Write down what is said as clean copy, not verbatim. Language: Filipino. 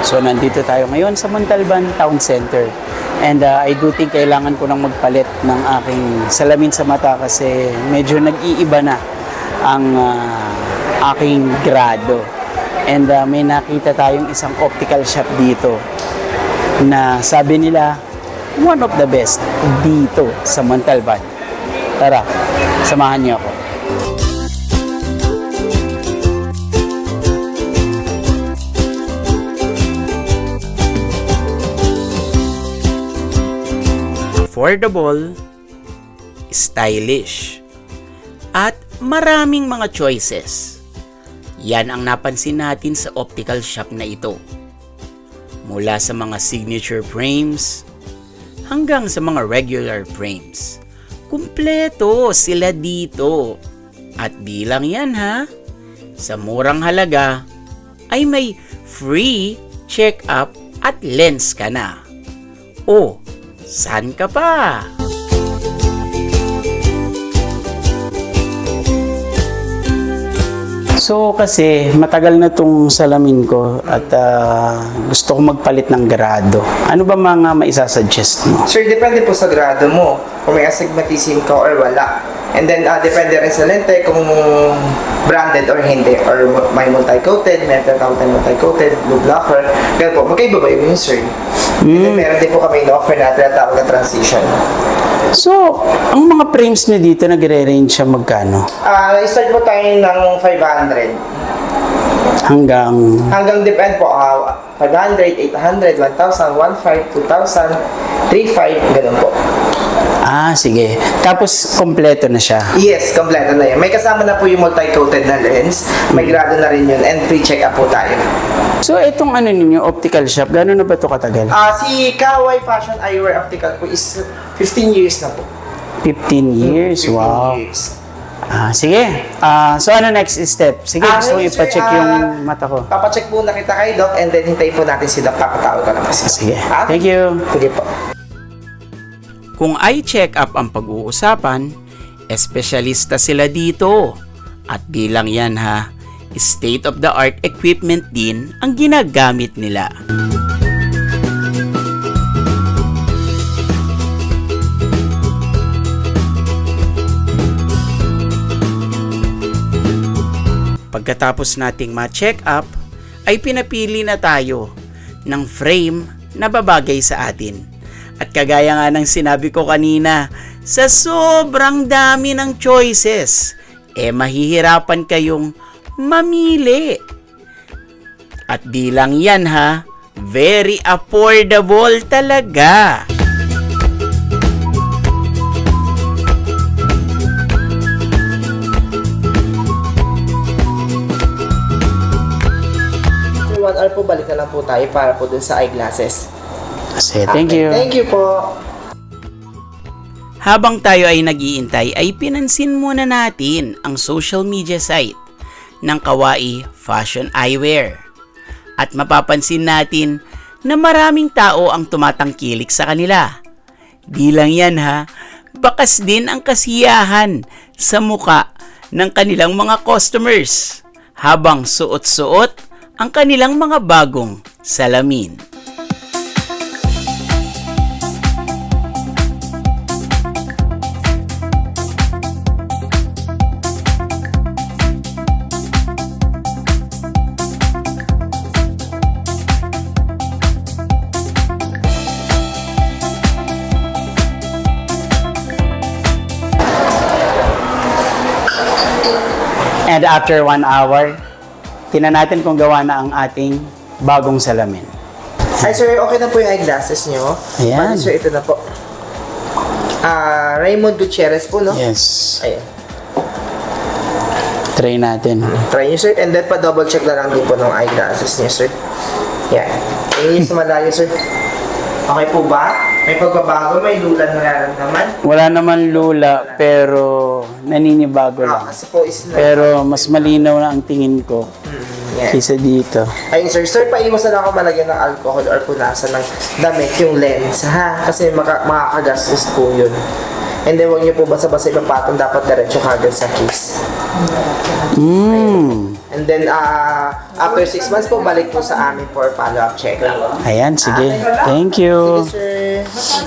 So nandito tayo ngayon sa Montalban Town Center. And I do think kailangan ko nang magpalit ng aking salamin sa mata kasi medyo nag-iiba na ang aking grado. And may nakita tayong isang optical shop dito na sabi nila one of the best dito sa Montalban. Tara, samahan niyo ako. Affordable, stylish, at maraming mga choices. Yan ang napansin natin sa optical shop na ito. Mula sa mga signature frames hanggang sa mga regular frames. Kumpleto sila dito. At bilang yan ha, sa murang halaga ay may free check-up at lens ka na. O, saan ka pa? So kasi matagal na tong salamin ko at gusto ko magpalit ng grado. Ano ba mga maisasuggest mo? Sir, depende po sa grado mo. Kung may astigmatism ka or wala. And then, depende rin sa lente kung branded or hindi. Or may multi-coated, may multi-coated, blue blocker. Ganun po. Magkaiba ba yun, sir? And then, meron din po kami in-offer na tinatawag na transition. So, ang mga frames niyo dito nagre-range siya magkano? Start po tayo ng 500. Hanggang Depende po. 500, 800, 1,000, 1,500, 2,000, 3,500, ganun po. Sige. Tapos, kompleto na siya. Yes, kompleto na yun. May kasama na po yung multi-coated na lens. May grado na rin yun. And pre-check-up po tayo. So, itong ano ninyo, optical shop, gano'n na ba ito katagal? Si Kawai Fashion Eyewear Optical po is 15 years na po. 15 years? 15 Wow. years. Sige. So, ano next step? Sige, gusto ko Sir, ipacheck yung mata ko. Papacheck po na kita kay Doc and then hintayin po natin si Doc. Papatawag ka naman siya. Sige. Thank you. Sige po. Kung eye check-up ang pag-uusapan, espesyalista sila dito. At bilang yan ha, state-of-the-art equipment din ang ginagamit nila. Pagkatapos nating ma-check up, ay pinapili na tayo ng frame na babagay sa atin. At kagaya nga ng sinabi ko kanina, sa sobrang dami ng choices, mahihirapan kayong mamili. At bilang yan ha, very affordable talaga. After 1 hour po, balik na lang po tayo para po dun sa eyeglasses. Thank you. Thank you po. Habang tayo ay nag-iintay, ay pinansin muna natin ang social media site ng Kawai Fashion Eyewear. At mapapansin natin na maraming tao ang tumatangkilik sa kanila. Di lang yan ha, bakas din ang kasiyahan sa muka ng kanilang mga customers habang suot-suot ang kanilang mga bagong salamin. And after 1 hour, tingnan natin kung gawa na ang ating bagong salamin. Hi sir, okay na po yung eyeglasses nyo. Ayan. Bali, sir, ito na po. Raymond Gutierrez po, no? Yes. Ayan. Try natin. Try nyo, sir. And then, pa-double check na lang din po ng eyeglasses nyo, sir. Yan. Tingin nyo sa malayo, sir. Okay po ba? May pagbabago, may lula na nararamdaman? Wala naman lula, pero naninibago lang. Kasi po is na. Pero mas malinaw na ang tingin ko Yan. kaysa dito. Ayun, sir. Sir, paiwasan ako malagyan ng alcohol or punasan ng damit yung lens, ha? Kasi makakagastos po yun. And then, huwag nyo po basa-basa ipapatong, dapat diretso kagad sa case. And then, after 6 months po, balik po sa amin for follow-up check-up. Ayan, sige. Thank you. Sige, sir.